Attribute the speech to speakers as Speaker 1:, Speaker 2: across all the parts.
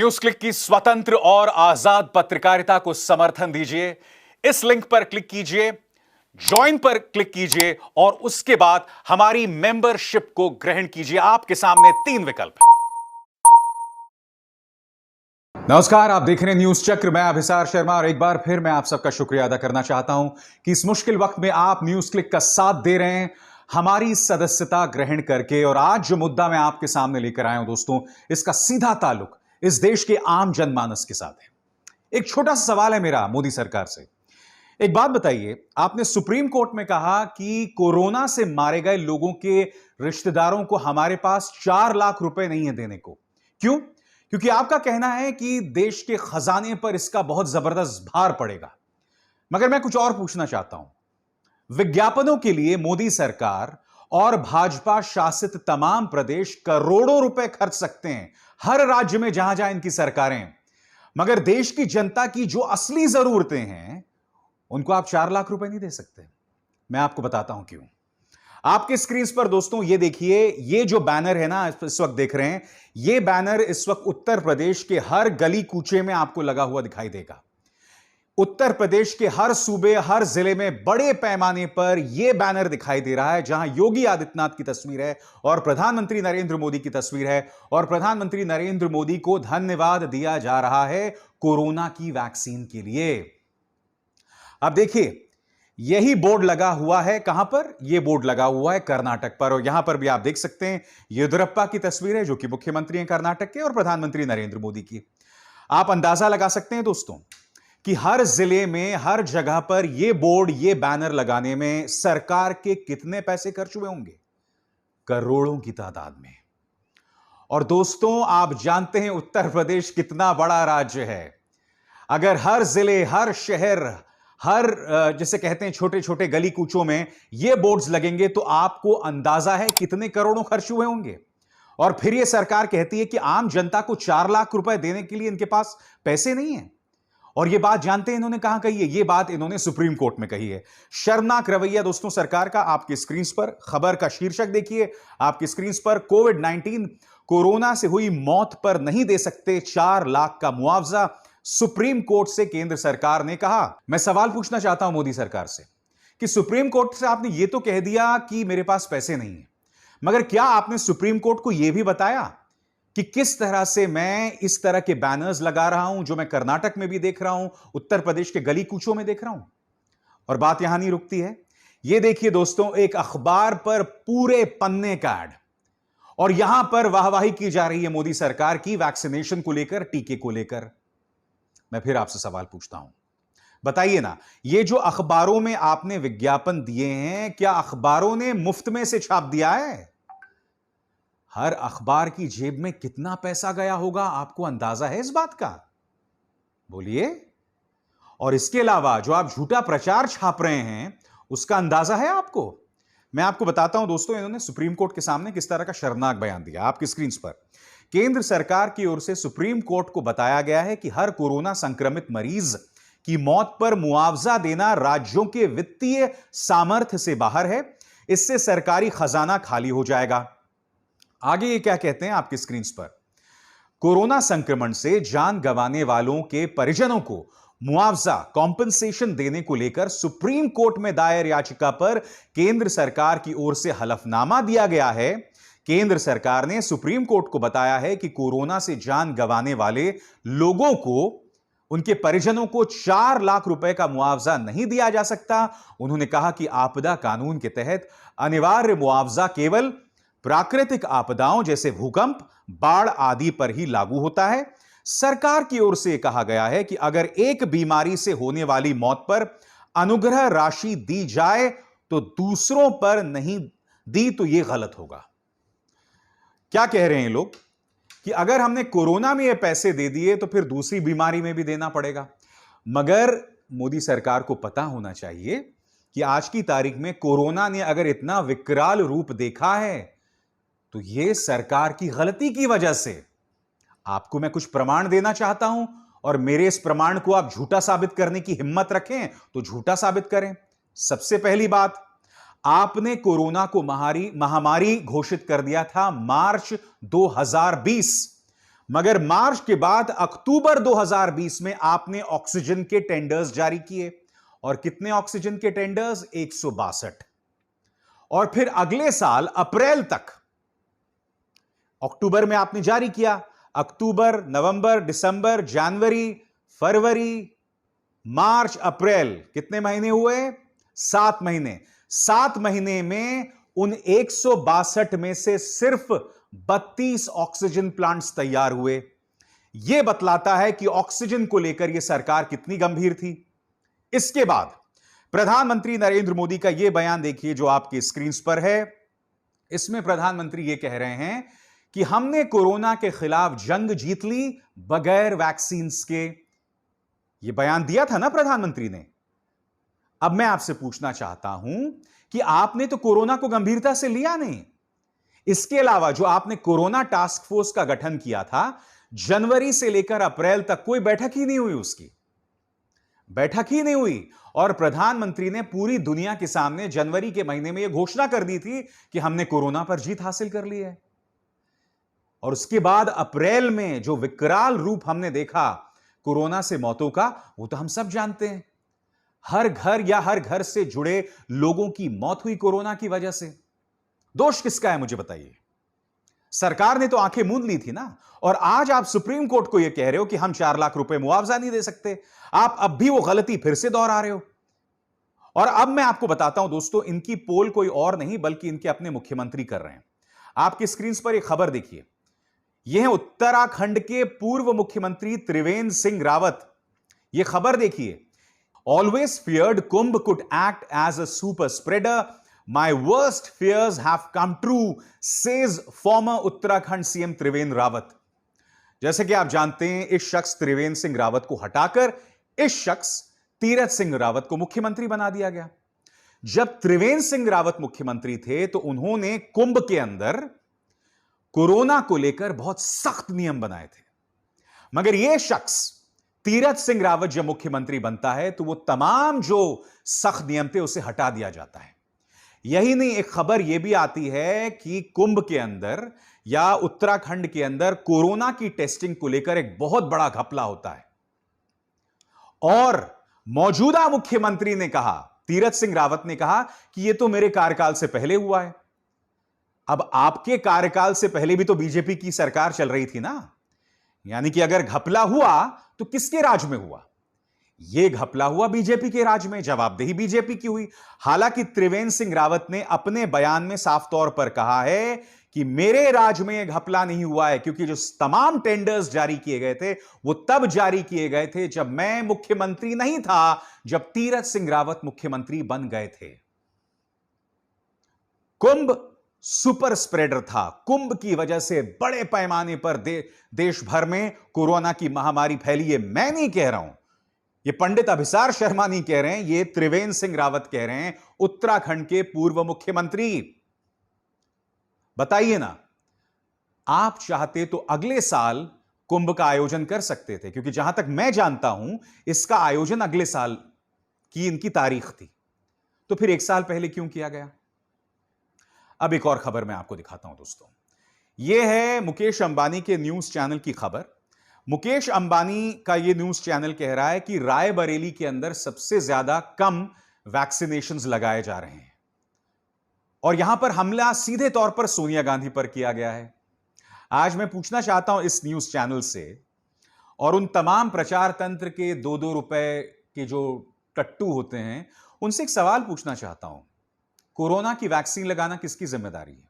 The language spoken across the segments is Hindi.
Speaker 1: न्यूज क्लिक की स्वतंत्र और आजाद पत्रकारिता को समर्थन दीजिए। इस लिंक पर क्लिक कीजिए, ज्वाइन पर क्लिक कीजिए और उसके बाद हमारी मेंबरशिप को ग्रहण कीजिए। आपके सामने 3 विकल्प हैं। नमस्कार, आप देख रहे हैं न्यूज चक्र। मैं अभिसार शर्मा और एक बार फिर मैं आप सबका शुक्रिया अदा करना चाहता हूं कि इस मुश्किल वक्त में आप न्यूज क्लिक का साथ दे रहे हैं, हमारी सदस्यता ग्रहण करके। और आज जो मुद्दा मैं आपके सामने लेकर आया हूं दोस्तों, इसका सीधा ताल्लुक इस देश के आम जनमानस के साथ है। एक छोटा सा सवाल है मेरा मोदी सरकार से। एक बात बताइए, आपने सुप्रीम कोर्ट में कहा कि कोरोना से मारे गए लोगों के रिश्तेदारों को हमारे पास 4 लाख रुपए नहीं है देने को। क्यों? क्योंकि आपका कहना है कि देश के खजाने पर इसका बहुत जबरदस्त भार पड़ेगा। मगर मैं कुछ और पूछना चाहता हूं। विज्ञापनों के लिए मोदी सरकार और भाजपा शासित तमाम प्रदेश करोड़ों रुपए खर्च सकते हैं हर राज्य में जहां जहां इनकी सरकारें हैं, मगर देश की जनता की जो असली जरूरतें हैं उनको आप 4 लाख रुपए नहीं दे सकते। मैं आपको बताता हूं क्यों। आपके स्क्रीन पर दोस्तों ये देखिए, ये जो बैनर है ना, इस वक्त देख रहे हैं, ये बैनर इस वक्त उत्तर प्रदेश के हर गली कूचे में आपको लगा हुआ दिखाई देगा। उत्तर प्रदेश के हर सूबे, हर जिले में बड़े पैमाने पर यह बैनर दिखाई दे रहा है, जहां योगी आदित्यनाथ की तस्वीर है और प्रधानमंत्री नरेंद्र मोदी की तस्वीर है। और प्रधानमंत्री नरेंद्र मोदी को धन्यवाद दिया जा रहा है कोरोना की वैक्सीन के लिए। अब देखिए, यही बोर्ड लगा हुआ है कहां पर? यह बोर्ड लगा हुआ है कर्नाटक पर। और यहां पर भी आप देख सकते हैं येदियुरप्पा की तस्वीर है, जो कि मुख्यमंत्री हैं कर्नाटक के, और प्रधानमंत्री नरेंद्र मोदी की। आप अंदाजा लगा सकते हैं दोस्तों कि हर जिले में, हर जगह पर यह बोर्ड, यह बैनर लगाने में सरकार के कितने पैसे खर्च हुए होंगे? करोड़ों की तादाद में। और दोस्तों, आप जानते हैं उत्तर प्रदेश कितना बड़ा राज्य है। अगर हर जिले, हर शहर, हर जिसे कहते हैं छोटे छोटे गली कूचों में ये बोर्ड्स लगेंगे तो आपको अंदाजा है कितने करोड़ों खर्च हुए होंगे। और फिर यह सरकार कहती है कि आम जनता को 4 लाख रुपए देने के लिए इनके पास पैसे नहीं है। और यह बात जानते हैं इन्होंने कहां कही है? यह बात इन्होंने सुप्रीम कोर्ट में कही है। शर्मनाक रवैया दोस्तों सरकार का। आपकी स्क्रीन पर खबर का शीर्षक देखिए, आपकी स्क्रीन पर कोविड-19 कोरोना से हुई मौत पर नहीं दे सकते 4 लाख का मुआवजा, सुप्रीम कोर्ट से केंद्र सरकार ने कहा। मैं सवाल पूछना चाहता हूं मोदी सरकार से कि सुप्रीम कोर्ट से आपने यह तो कह दिया कि मेरे पास पैसे नहीं है, मगर क्या आपने सुप्रीम कोर्ट को यह भी बताया कि किस तरह से मैं इस तरह के बैनर्स लगा रहा हूं, जो मैं कर्नाटक में भी देख रहा हूं, उत्तर प्रदेश के गली कूचों में देख रहा हूं? और बात यहां नहीं रुकती है। यह देखिए दोस्तों, एक अखबार पर पूरे पन्ने का ऐड, और यहां पर वाहवाही की जा रही है मोदी सरकार की वैक्सीनेशन को लेकर, टीके को लेकर। मैं फिर आपसे सवाल पूछता हूं, बताइए ना, ये जो अखबारों में आपने विज्ञापन दिए हैं, क्या अखबारों ने मुफ्त में से छाप दिया है? हर अखबार की जेब में कितना पैसा गया होगा, आपको अंदाजा है इस बात का? बोलिए। और इसके अलावा जो आप झूठा प्रचार छाप रहे हैं, उसका अंदाजा है आपको? मैं आपको बताता हूं दोस्तों, इन्होंने सुप्रीम कोर्ट के सामने किस तरह का शर्मनाक बयान दिया। आपकी स्क्रीन पर केंद्र सरकार की ओर से सुप्रीम कोर्ट को बताया गया है कि हर कोरोना संक्रमित मरीज की मौत पर मुआवजा देना राज्यों के वित्तीय सामर्थ्य से बाहर है। इससे सरकारी खजाना खाली हो जाएगा। आगे ये क्या कहते हैं आपकी स्क्रीन पर? कोरोना संक्रमण से जान गंवाने वालों के परिजनों को मुआवजा, कॉम्पेंसेशन देने को लेकर सुप्रीम कोर्ट में दायर याचिका पर केंद्र सरकार की ओर से हलफनामा दिया गया है। केंद्र सरकार ने सुप्रीम कोर्ट को बताया है कि कोरोना से जान गंवाने वाले लोगों को, उनके परिजनों को 4 लाख रुपए का मुआवजा नहीं दिया जा सकता। उन्होंने कहा कि आपदा कानून के तहत अनिवार्य मुआवजा केवल प्राकृतिक आपदाओं जैसे भूकंप, बाढ़ आदि पर ही लागू होता है। सरकार की ओर से कहा गया है कि अगर एक बीमारी से होने वाली मौत पर अनुग्रह राशि दी जाए तो दूसरों पर नहीं दी तो यह गलत होगा। क्या कह रहे हैं लोग कि अगर हमने कोरोना में ये पैसे दे दिए तो फिर दूसरी बीमारी में भी देना पड़ेगा। मगर मोदी सरकार को पता होना चाहिए कि आज की तारीख में कोरोना ने अगर इतना विकराल रूप देखा है तो यह सरकार की गलती की वजह से। आपको मैं कुछ प्रमाण देना चाहता हूं और मेरे इस प्रमाण को आप झूठा साबित करने की हिम्मत रखें तो झूठा साबित करें। सबसे पहली बात, आपने कोरोना को महामारी घोषित कर दिया था मार्च 2020। मगर मार्च के बाद अक्टूबर 2020 में आपने ऑक्सीजन के टेंडर्स जारी किए, और कितने ऑक्सीजन के टेंडर्स? 162। और फिर अगले साल अप्रैल तक, अक्टूबर में आपने जारी किया, अक्टूबर, नवंबर, दिसंबर, जनवरी, फरवरी, मार्च, अप्रैल, कितने महीने हुए? 7 महीने। 7 महीने में उन 162 में से सिर्फ 32 ऑक्सीजन प्लांट्स तैयार हुए। यह बतलाता है कि ऑक्सीजन को लेकर यह सरकार कितनी गंभीर थी। इसके बाद प्रधानमंत्री नरेंद्र मोदी का यह बयान देखिए जो आपकी स्क्रीन पर है। इसमें प्रधानमंत्री यह कह रहे हैं कि हमने कोरोना के खिलाफ जंग जीत ली बगैर वैक्सीन के। यह बयान दिया था ना प्रधानमंत्री ने। अब मैं आपसे पूछना चाहता हूं कि आपने तो कोरोना को गंभीरता से लिया नहीं। इसके अलावा जो आपने कोरोना टास्क फोर्स का गठन किया था, जनवरी से लेकर अप्रैल तक कोई बैठक ही नहीं हुई, उसकी बैठक ही नहीं हुई। और प्रधानमंत्री ने पूरी दुनिया के सामने जनवरी के महीने में यह घोषणा कर दी थी कि हमने कोरोना पर जीत हासिल कर ली है। और उसके बाद अप्रैल में जो विकराल रूप हमने देखा कोरोना से मौतों का, वो तो हम सब जानते हैं। हर घर या हर घर से जुड़े लोगों की मौत हुई कोरोना की वजह से। दोष किसका है मुझे बताइए? सरकार ने तो आंखें मूंद ली थी ना। और आज आप सुप्रीम कोर्ट को यह कह रहे हो कि हम 4 लाख रुपए मुआवजा नहीं दे सकते। आप अब भी वो गलती फिर से दोहरा रहे हो। और अब मैं आपको बताता हूं दोस्तों, इनकी पोल कोई और नहीं बल्कि इनके अपने मुख्यमंत्री कर रहे हैं। आपकी स्क्रीन पर एक खबर देखिए। यह है उत्तराखंड के पूर्व मुख्यमंत्री त्रिवेंद्र सिंह रावत। यह खबर देखिए। Always feared Kumbh could act as a super spreader. My worst fears have come true, says former Uttarakhand CM Trivendra Rawat. जैसे कि आप जानते हैं, इस शख्स त्रिवेंद्र सिंह रावत को हटाकर इस शख्स तीरथ सिंह रावत को मुख्यमंत्री बना दिया गया। जब त्रिवेंद्र सिंह रावत मुख्यमंत्री थे तो उन्होंने कुंभ के अंदर कोरोना को लेकर बहुत सख्त नियम बनाए थे। मगर यह शख्स तीरथ सिंह रावत जब मुख्यमंत्री बनता है तो वो तमाम जो सख्त नियम थे उसे हटा दिया जाता है। यही नहीं, एक खबर यह भी आती है कि कुंभ के अंदर या उत्तराखंड के अंदर कोरोना की टेस्टिंग को लेकर एक बहुत बड़ा घपला होता है। और मौजूदा मुख्यमंत्री ने कहा, तीरथ सिंह रावत ने कहा कि यह तो मेरे कार्यकाल से पहले हुआ है। अब आपके कार्यकाल से पहले भी तो बीजेपी की सरकार चल रही थी ना। यानी कि अगर घपला हुआ तो किसके राज में हुआ? यह घपला हुआ बीजेपी के राज में, जवाबदेही बीजेपी की हुई। हालांकि त्रिवेंद्र सिंह रावत ने अपने बयान में साफ तौर पर कहा है कि मेरे राज में यह घपला नहीं हुआ है, क्योंकि जो तमाम टेंडर्स जारी किए गए थे वो तब जारी किए गए थे जब मैं मुख्यमंत्री नहीं था, जब तीरथ सिंह रावत मुख्यमंत्री बन गए थे। कुंभ सुपर स्प्रेडर था। कुंभ की वजह से बड़े पैमाने पर देश भर में कोरोना की महामारी फैली है। मैं नहीं कह रहा हूं, ये पंडित अभिसार शर्मा नहीं कह रहे हैं, ये त्रिवेंद्र सिंह रावत कह रहे हैं, उत्तराखंड के पूर्व मुख्यमंत्री। बताइए ना, आप चाहते तो अगले साल कुंभ का आयोजन कर सकते थे, क्योंकि जहां तक मैं जानता हूं इसका आयोजन अगले साल की इनकी तारीख थी। तो फिर 1 साल पहले क्यों किया गया? अब एक और खबर मैं आपको दिखाता हूं दोस्तों। यह है मुकेश अंबानी के न्यूज चैनल की खबर। मुकेश अंबानी का यह न्यूज चैनल कह रहा है कि रायबरेली के अंदर सबसे ज्यादा कम वैक्सीनेशंस लगाए जा रहे हैं, और यहां पर हमला सीधे तौर पर सोनिया गांधी पर किया गया है। आज मैं पूछना चाहता हूं इस न्यूज चैनल से और उन तमाम प्रचार तंत्र के 2-2 रुपए के जो टट्टू होते हैं, उनसे एक सवाल पूछना चाहता हूं। कोरोना की वैक्सीन लगाना किसकी जिम्मेदारी है?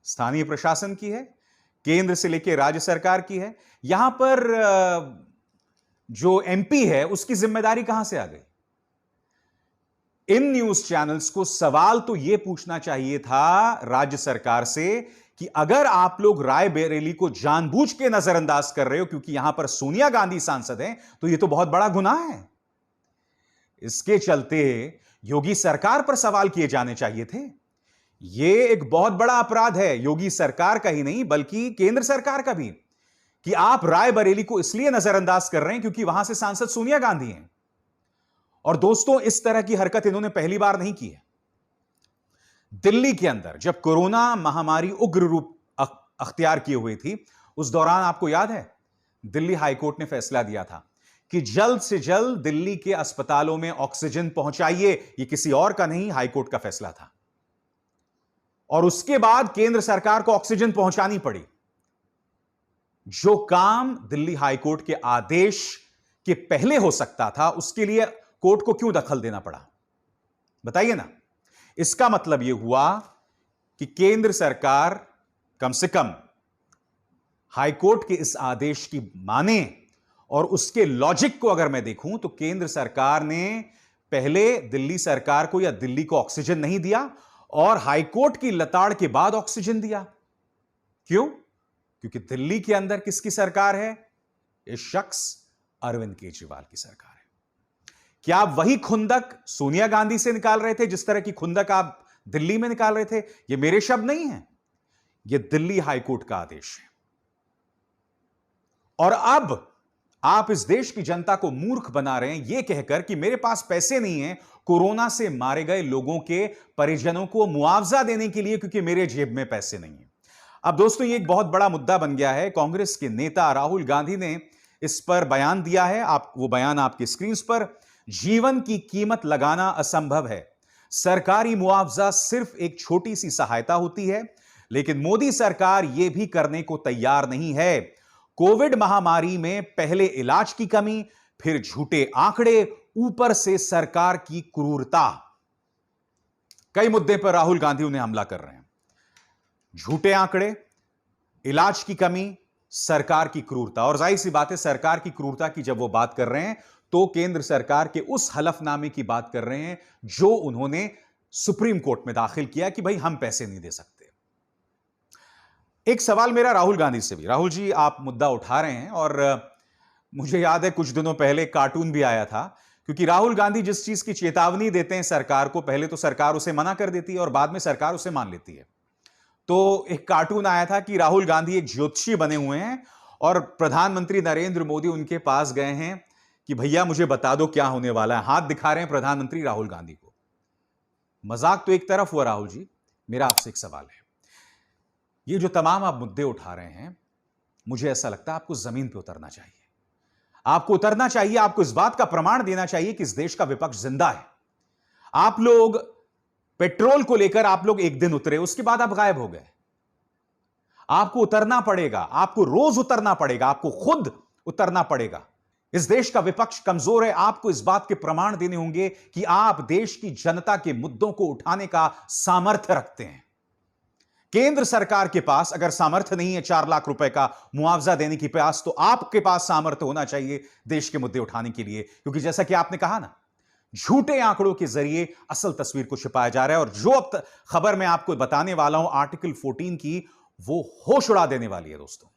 Speaker 1: स्थानीय प्रशासन की है, केंद्र से लेकर राज्य सरकार की है? यहां पर जो एमपी है उसकी जिम्मेदारी कहां से आ गई? इन न्यूज चैनल्स को सवाल तो यह पूछना चाहिए था राज्य सरकार से कि अगर आप लोग रायबरेली को जानबूझ के नजरअंदाज कर रहे हो क्योंकि यहां पर सोनिया गांधी सांसद हैं, तो यह तो बहुत बड़ा गुनाह है। इसके चलते योगी सरकार पर सवाल किए जाने चाहिए थे। यह एक बहुत बड़ा अपराध है, योगी सरकार का ही नहीं बल्कि केंद्र सरकार का भी, कि आप रायबरेली को इसलिए नजरअंदाज कर रहे हैं क्योंकि वहां से सांसद सोनिया गांधी हैं। और दोस्तों, इस तरह की हरकत इन्होंने पहली बार नहीं की है। दिल्ली के अंदर जब कोरोना महामारी उग्र रूप अख्तियार किए हुए थी, उस दौरान आपको याद है दिल्ली हाईकोर्ट ने फैसला दिया था कि जल्द से जल्द दिल्ली के अस्पतालों में ऑक्सीजन पहुंचाइए। यह किसी और का नहीं, हाईकोर्ट का फैसला था। और उसके बाद केंद्र सरकार को ऑक्सीजन पहुंचानी पड़ी। जो काम दिल्ली हाईकोर्ट के आदेश के पहले हो सकता था, उसके लिए कोर्ट को क्यों दखल देना पड़ा? बताइए ना। इसका मतलब यह हुआ कि केंद्र सरकार कम से कम हाईकोर्ट के इस आदेश की माने, और उसके लॉजिक को अगर मैं देखूं तो केंद्र सरकार ने पहले दिल्ली सरकार को या दिल्ली को ऑक्सीजन नहीं दिया और हाईकोर्ट की लताड़ के बाद ऑक्सीजन दिया। क्यों? क्योंकि दिल्ली के अंदर किसकी सरकार है? इस शख्स अरविंद केजरीवाल की सरकार है। क्या आप वही खुंदक सोनिया गांधी से निकाल रहे थे जिस तरह की खुंदक आप दिल्ली में निकाल रहे थे? ये मेरे शब्द नहीं है, ये दिल्ली हाईकोर्ट का आदेश है। और अब आप इस देश की जनता को मूर्ख बना रहे हैं यह कहकर कि मेरे पास पैसे नहीं हैं कोरोना से मारे गए लोगों के परिजनों को मुआवजा देने के लिए, क्योंकि मेरे जेब में पैसे नहीं हैं। अब दोस्तों, यह एक बहुत बड़ा मुद्दा बन गया है। कांग्रेस के नेता राहुल गांधी ने इस पर बयान दिया है। वो बयान आपकी स्क्रीन पर। जीवन की कीमत लगाना असंभव है, सरकारी मुआवजा सिर्फ एक छोटी सी सहायता होती है, लेकिन मोदी सरकार यह भी करने को तैयार नहीं है। कोविड महामारी में पहले इलाज की कमी, फिर झूठे आंकड़े, ऊपर से सरकार की क्रूरता। कई मुद्दे पर राहुल गांधी उन्हें हमला कर रहे हैं। झूठे आंकड़े, इलाज की कमी, सरकार की क्रूरता। और जाहिर सी बात है, सरकार की क्रूरता की जब वो बात कर रहे हैं तो केंद्र सरकार के उस हलफनामे की बात कर रहे हैं जो उन्होंने सुप्रीम कोर्ट में दाखिल किया कि भाई हम पैसे नहीं दे सकते। एक सवाल मेरा राहुल गांधी से भी। राहुल जी, आप मुद्दा उठा रहे हैं और मुझे याद है कुछ दिनों पहले कार्टून भी आया था, क्योंकि राहुल गांधी जिस चीज की चेतावनी देते हैं सरकार को, पहले तो सरकार उसे मना कर देती है और बाद में सरकार उसे मान लेती है। तो एक कार्टून आया था कि राहुल गांधी एक ज्योतिषी बने हुए हैं और प्रधानमंत्री नरेंद्र मोदी उनके पास गए हैं कि भैया मुझे बता दो क्या होने वाला है। हाथ दिखा रहे हैं प्रधानमंत्री राहुल गांधी को। मजाक तो एक तरफ हुआ राहुल जी, मेरा आपसे एक सवाल है। ये जो तमाम आप मुद्दे उठा रहे हैं, मुझे ऐसा लगता है आपको जमीन पे उतरना चाहिए। आपको उतरना चाहिए, आपको इस बात का प्रमाण देना चाहिए कि इस देश का विपक्ष जिंदा है। आप लोग पेट्रोल को लेकर आप लोग एक दिन उतरे, उसके बाद आप गायब हो गए। आपको उतरना पड़ेगा, आपको रोज उतरना पड़ेगा, आपको खुद उतरना पड़ेगा। इस देश का विपक्ष कमजोर है। आपको इस बात के प्रमाण देने होंगे कि आप देश की जनता के मुद्दों को उठाने का सामर्थ्य रखते हैं। केंद्र सरकार के पास अगर सामर्थ्य नहीं है 4 लाख रुपए का मुआवजा देने की पास, तो आपके पास सामर्थ्य होना चाहिए देश के मुद्दे उठाने के लिए। क्योंकि जैसा कि आपने कहा ना, झूठे आंकड़ों के जरिए असल तस्वीर को छिपाया जा रहा है। और जो अब खबर मैं आपको बताने वाला हूं आर्टिकल 14 की, वो होश उड़ा देने वाली है। दोस्तों,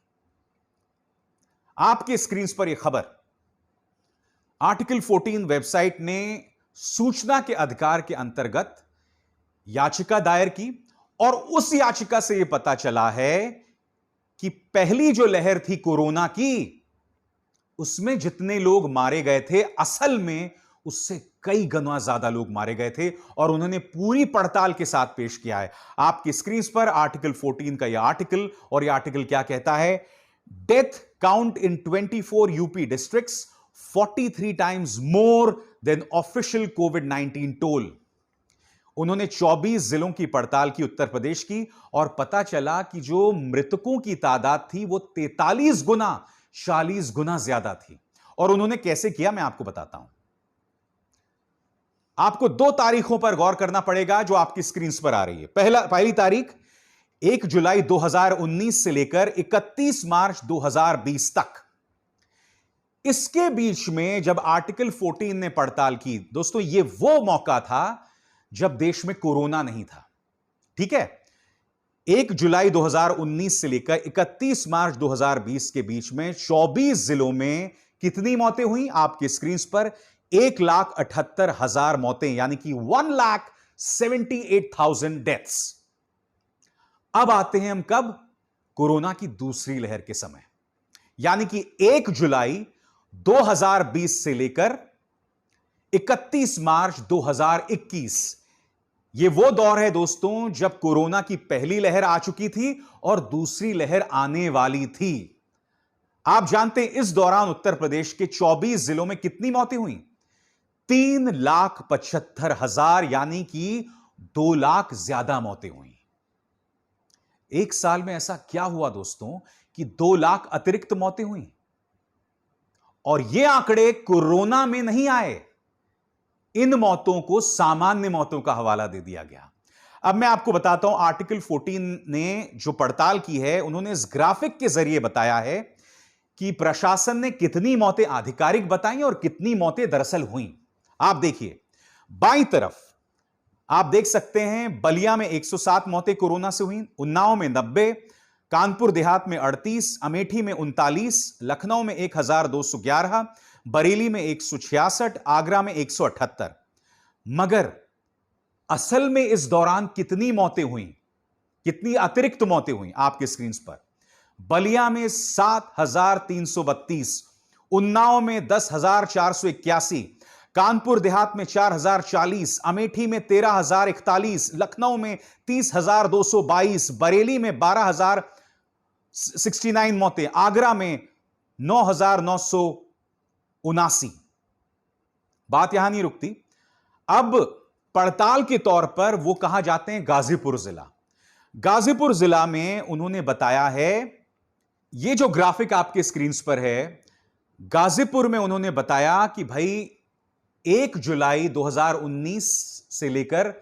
Speaker 1: आपके स्क्रीन पर यह खबर, आर्टिकल 14 वेबसाइट ने सूचना के अधिकार के अंतर्गत याचिका दायर की और उस याचिका से यह पता चला है कि पहली जो लहर थी कोरोना की, उसमें जितने लोग मारे गए थे, असल में उससे कई गुना ज्यादा लोग मारे गए थे। और उन्होंने पूरी पड़ताल के साथ पेश किया है। आपकी स्क्रीन पर आर्टिकल 14 का यह आर्टिकल, और यह आर्टिकल क्या कहता है? Death count in 24 UP districts 43 times more than official covid toll. उन्होंने 24 जिलों की पड़ताल की उत्तर प्रदेश की, और पता चला कि जो मृतकों की तादाद थी वो 43 गुना 40 गुना ज्यादा थी। और उन्होंने कैसे किया, मैं आपको बताता हूं। आपको 2 तारीखों पर गौर करना पड़ेगा जो आपकी स्क्रीन पर आ रही है। पहली तारीख 1 जुलाई 2019 से लेकर 31 मार्च 2020 तक। इसके बीच में जब आर्टिकल 14 ने पड़ताल की, दोस्तों ये वो मौका था जब देश में कोरोना नहीं था। ठीक है, 1 जुलाई 2019 से लेकर 31 मार्च 2020 के बीच में 24 जिलों में कितनी मौतें हुई? आपकी स्क्रीन पर 1,78,000 मौतें, यानी कि 1,78,000 डेथ्स। अब आते हैं हम कब? कोरोना की दूसरी लहर के समय, यानी कि 1 जुलाई 2020 से लेकर 31 मार्च 2021, यह वो दौर है दोस्तों जब कोरोना की पहली लहर आ चुकी थी और दूसरी लहर आने वाली थी। आप जानते हैं इस दौरान उत्तर प्रदेश के 24 जिलों में कितनी मौतें हुई? 3,75,000 यानी कि 2 लाख ज्यादा मौतें हुई। एक साल में ऐसा क्या हुआ दोस्तों कि 2 लाख अतिरिक्त मौतें हुई? और ये आंकड़े कोरोना में नहीं आए। इन मौतों को सामान्य मौतों का हवाला दे दिया गया। अब मैं आपको बताता हूं, आर्टिकल 14 ने जो पड़ताल की है, उन्होंने इस ग्राफिक के जरिए बताया है कि प्रशासन ने कितनी मौतें आधिकारिक बताई और कितनी मौतें दरअसल हुई। आप देखिए, बाईं तरफ आप देख सकते हैं, बलिया में 107 मौतें कोरोना से हुई, उन्नाव में 90, कानपुर देहात में 38, अमेठी में 39, लखनऊ में 1211, बरेली में 166, आगरा में 178। मगर असल में इस दौरान कितनी मौतें हुई, कितनी अतिरिक्त मौतें हुई आपके स्क्रीन पर? बलिया में 7,332, उन्नाव में 10,481, कानपुर देहात में 4,040, अमेठी में 13,041, लखनऊ में 30,222, बरेली में 12,069 मौतें, आगरा में 9,979। बात यहां नहीं रुकती। अब पड़ताल के तौर पर वो कहां जाते हैं? गाजीपुर जिला। गाजीपुर जिला में उन्होंने बताया है, ये जो ग्राफिक आपके स्क्रीन पर है, गाजीपुर में उन्होंने बताया कि भाई 1 जुलाई 2019 से लेकर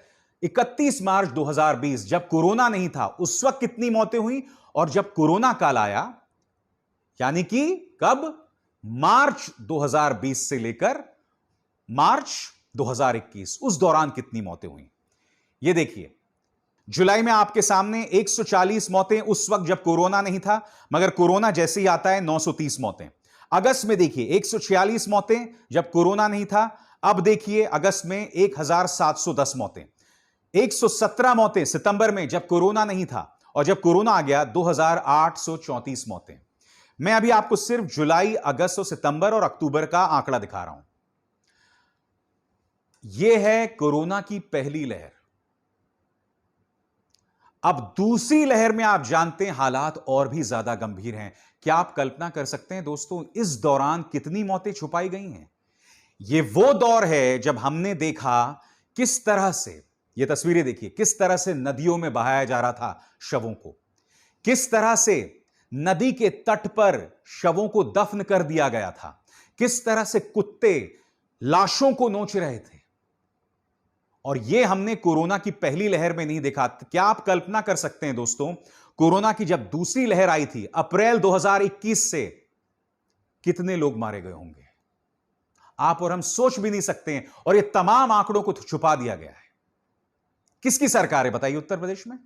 Speaker 1: 31 मार्च 2020, जब कोरोना नहीं था, उस वक्त कितनी मौतें हुई, और जब कोरोना काल आया, यानी कि कब? मार्च 2020 से लेकर मार्च 2021, उस दौरान कितनी मौतें हुई। यह देखिए, जुलाई में आपके सामने 140 मौतें, उस वक्त जब कोरोना नहीं था, मगर कोरोना जैसे ही आता है 930 मौतें। अगस्त में देखिए 146 मौतें, जब कोरोना नहीं था। अब देखिए अगस्त में 1,710 मौतें। 117 मौतें सितंबर में, जब कोरोना नहीं था, और जब कोरोना आ गया 2,834 मौतें। मैं अभी आपको सिर्फ जुलाई, अगस्त और सितंबर और अक्टूबर का आंकड़ा दिखा रहा हूं। यह है कोरोना की पहली लहर। अब दूसरी लहर में आप जानते हैं हालात और भी ज्यादा गंभीर हैं। क्या आप कल्पना कर सकते हैं दोस्तों, इस दौरान कितनी मौतें छुपाई गई हैं? यह वो दौर है जब हमने देखा किस तरह से, यह तस्वीरें देखिए, किस तरह से नदियों में बहाया जा रहा था शवों को, किस तरह से नदी के तट पर शवों को दफन कर दिया गया था, किस तरह से कुत्ते लाशों को नोच रहे थे। और यह हमने कोरोना की पहली लहर में नहीं देखा। क्या आप कल्पना कर सकते हैं दोस्तों, कोरोना की जब दूसरी लहर आई थी अप्रैल 2021 से, कितने लोग मारे गए होंगे? आप और हम सोच भी नहीं सकते हैं। और ये तमाम आंकड़ों को छुपा दिया गया है। किसकी सरकार है बताइए उत्तर प्रदेश में?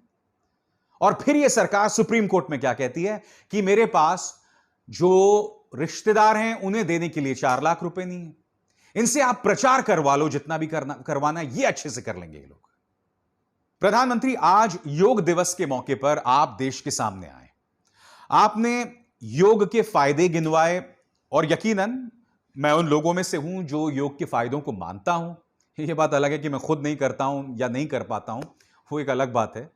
Speaker 1: और फिर यह सरकार सुप्रीम कोर्ट में क्या कहती है कि मेरे पास जो रिश्तेदार हैं उन्हें देने के लिए 4 लाख रुपए नहीं है, इनसे आप प्रचार करवा लो, जितना भी करवाना है ये अच्छे से कर लेंगे ये लोग। प्रधानमंत्री, आज योग दिवस के मौके पर आप देश के सामने आए, आपने योग के फायदे गिनवाए, और यकीनन मैं उन लोगों में से हूं जो योग के फायदों को मानता हूं। यह बात अलग है कि मैं खुद नहीं करता हूं या नहीं कर पाता हूं, वो एक अलग बात है।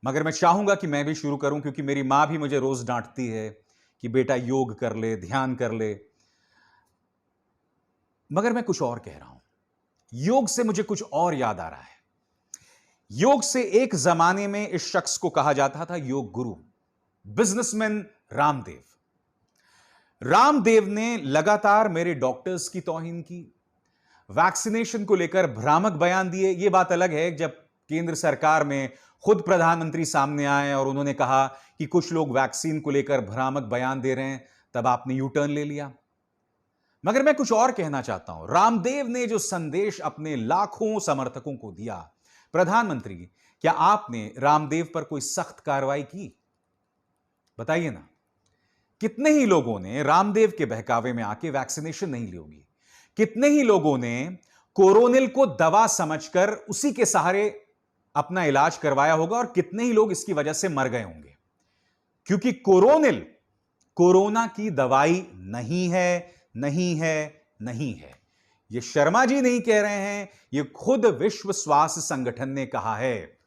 Speaker 1: मगर मैं चाहूंगा कि मैं भी शुरू करूं, क्योंकि मेरी मां भी मुझे रोज डांटती है कि बेटा योग कर ले, ध्यान कर ले। मगर मैं कुछ और कह रहा हूं। योग से मुझे कुछ और याद आ रहा है। योग से एक जमाने में इस शख्स को कहा जाता था योग गुरु, बिजनेसमैन रामदेव। रामदेव ने लगातार मेरे डॉक्टर्स की तौहीन की, वैक्सीनेशन को लेकर भ्रामक बयान दिए। यह बात अलग है जब केंद्र सरकार में खुद प्रधानमंत्री सामने आए और उन्होंने कहा कि कुछ लोग वैक्सीन को लेकर भ्रामक बयान दे रहे हैं, तब आपने यू टर्न ले लिया। मगर मैं कुछ और कहना चाहता हूं। रामदेव ने जो संदेश अपने लाखों समर्थकों को दिया, प्रधानमंत्री, क्या आपने रामदेव पर कोई सख्त कार्रवाई की? बताइए ना। कितने ही लोगों ने रामदेव के बहकावे में आके वैक्सीनेशन नहीं ली होगी? कितने ही लोगों ने कोरोनिल को दवा समझकर उसी के सहारे अपना इलाज करवाया होगा, और कितने ही लोग इसकी वजह से मर गए होंगे? क्योंकि कोरोनिल कोरोना की दवाई नहीं है, नहीं है, नहीं है। ये शर्मा जी नहीं कह रहे हैं, ये खुद विश्व स्वास्थ्य संगठन ने कहा है।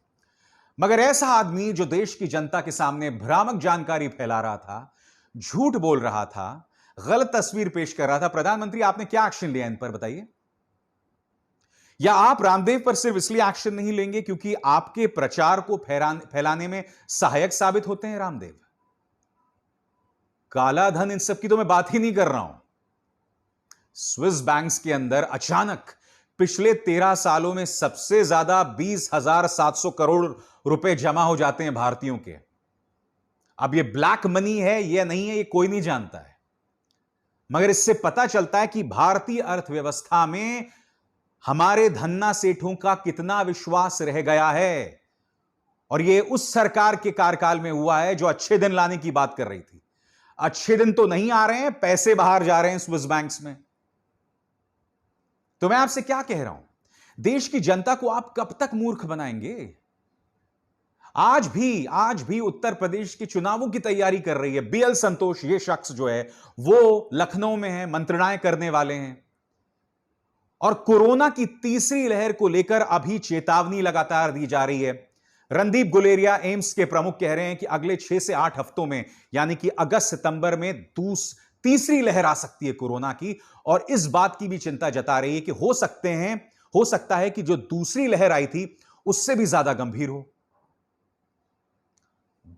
Speaker 1: मगर ऐसा आदमी जो देश की जनता के सामने भ्रामक जानकारी फैला रहा था, झूठ बोल रहा था, गलत तस्वीर पेश कर रहा था, प्रधानमंत्री आपने क्या एक्शन लिया इन पर बताइए? या आप रामदेव पर सिर्फ इसलिए एक्शन नहीं लेंगे क्योंकि आपके प्रचार को फैलाने में सहायक साबित होते हैं रामदेव? काला धन इन सब की तो मैं बात ही नहीं कर रहा हूं। स्विस बैंक्स के अंदर अचानक पिछले 13 सालों में सबसे ज्यादा 20,700 करोड़ रुपए जमा हो जाते हैं भारतीयों के। अब ये ब्लैक मनी है या नहीं है, ये कोई नहीं जानता है, मगर इससे पता चलता है कि भारतीय अर्थव्यवस्था में हमारे धन्ना सेठों का कितना विश्वास रह गया है। और यह उस सरकार के कार्यकाल में हुआ है जो अच्छे दिन लाने की बात कर रही थी। अच्छे दिन तो नहीं आ रहे हैं, पैसे बाहर जा रहे हैं स्विस बैंक्स में। तो मैं आपसे क्या कह रहा हूं, देश की जनता को आप कब तक मूर्ख बनाएंगे? आज भी उत्तर प्रदेश के चुनावों की तैयारी कर रही है बीएल संतोष, ये शख्स जो है वो लखनऊ में है, मंत्रणाएं करने वाले हैं। और कोरोना की तीसरी लहर को लेकर अभी चेतावनी लगातार दी जा रही है। रणदीप गुलेरिया एम्स के प्रमुख कह रहे हैं कि अगले 6 से 8 हफ्तों में, यानी कि अगस्त सितंबर में तीसरी लहर आ सकती है कोरोना की। और इस बात की भी चिंता जता रही है कि हो सकता है कि जो दूसरी लहर आई थी उससे भी ज्यादा गंभीर हो।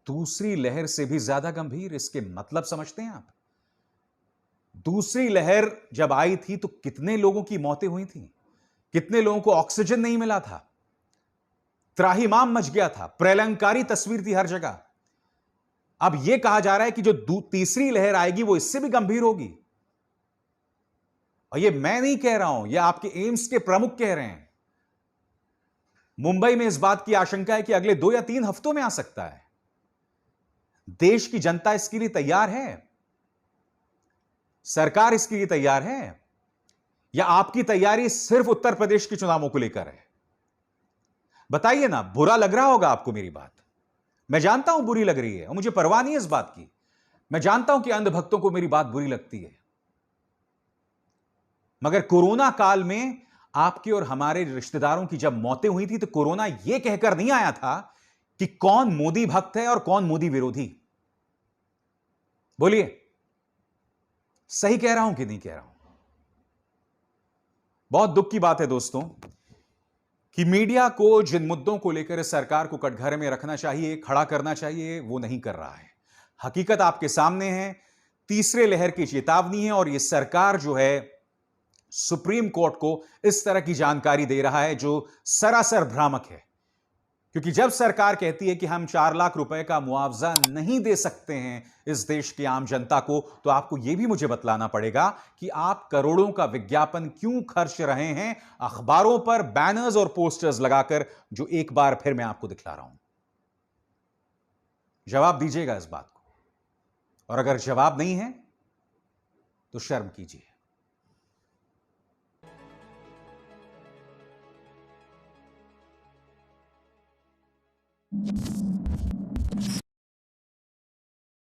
Speaker 1: दूसरी लहर से भी ज्यादा गंभीर, इसके मतलब समझते हैं आप? दूसरी लहर जब आई थी तो कितने लोगों की मौतें हुई थी, कितने लोगों को ऑक्सीजन नहीं मिला था, त्राहिमाम मच गया था, प्रलंकारी तस्वीर थी हर जगह। अब यह कहा जा रहा है कि जो तीसरी लहर आएगी वो इससे भी गंभीर होगी। और यह मैं नहीं कह रहा हूं, यह आपके एम्स के प्रमुख कह रहे हैं। मुंबई में इस बात की आशंका है कि अगले 2 या 3 हफ्तों में आ सकता है। देश की जनता इसके लिए तैयार है? सरकार इसके लिए तैयार है? या आपकी तैयारी सिर्फ उत्तर प्रदेश के चुनावों को लेकर है? बताइए ना, बुरा लग रहा होगा आपको मेरी बात। मैं जानता हूं बुरी लग रही है और मुझे परवाह नहीं है इस बात की। मैं जानता हूं कि अंधभक्तों को मेरी बात बुरी लगती है, मगर कोरोना काल में आपके और हमारे रिश्तेदारों की जब मौतें हुई थी तो कोरोना यह कहकर नहीं आया था कि कौन मोदी भक्त है और कौन मोदी विरोधी। बोलिए, सही कह रहा हूं कि नहीं कह रहा हूं? बहुत दुख की बात है दोस्तों कि मीडिया को जिन मुद्दों को लेकर इस सरकार को कटघरे में रखना चाहिए, खड़ा करना चाहिए, वो नहीं कर रहा है। हकीकत आपके सामने है, तीसरे लहर की चेतावनी है और यह सरकार जो है सुप्रीम कोर्ट को इस तरह की जानकारी दे रहा है जो सरासर भ्रामक है। क्योंकि जब सरकार कहती है कि हम 4 लाख रुपए का मुआवजा नहीं दे सकते हैं इस देश की आम जनता को, तो आपको यह भी मुझे बतलाना पड़ेगा कि आप करोड़ों का विज्ञापन क्यों खर्च रहे हैं अखबारों पर बैनर्स और पोस्टर्स लगाकर, जो एक बार फिर मैं आपको दिखला रहा हूं। जवाब दीजिएगा इस बात को, और अगर जवाब नहीं है तो शर्म कीजिए।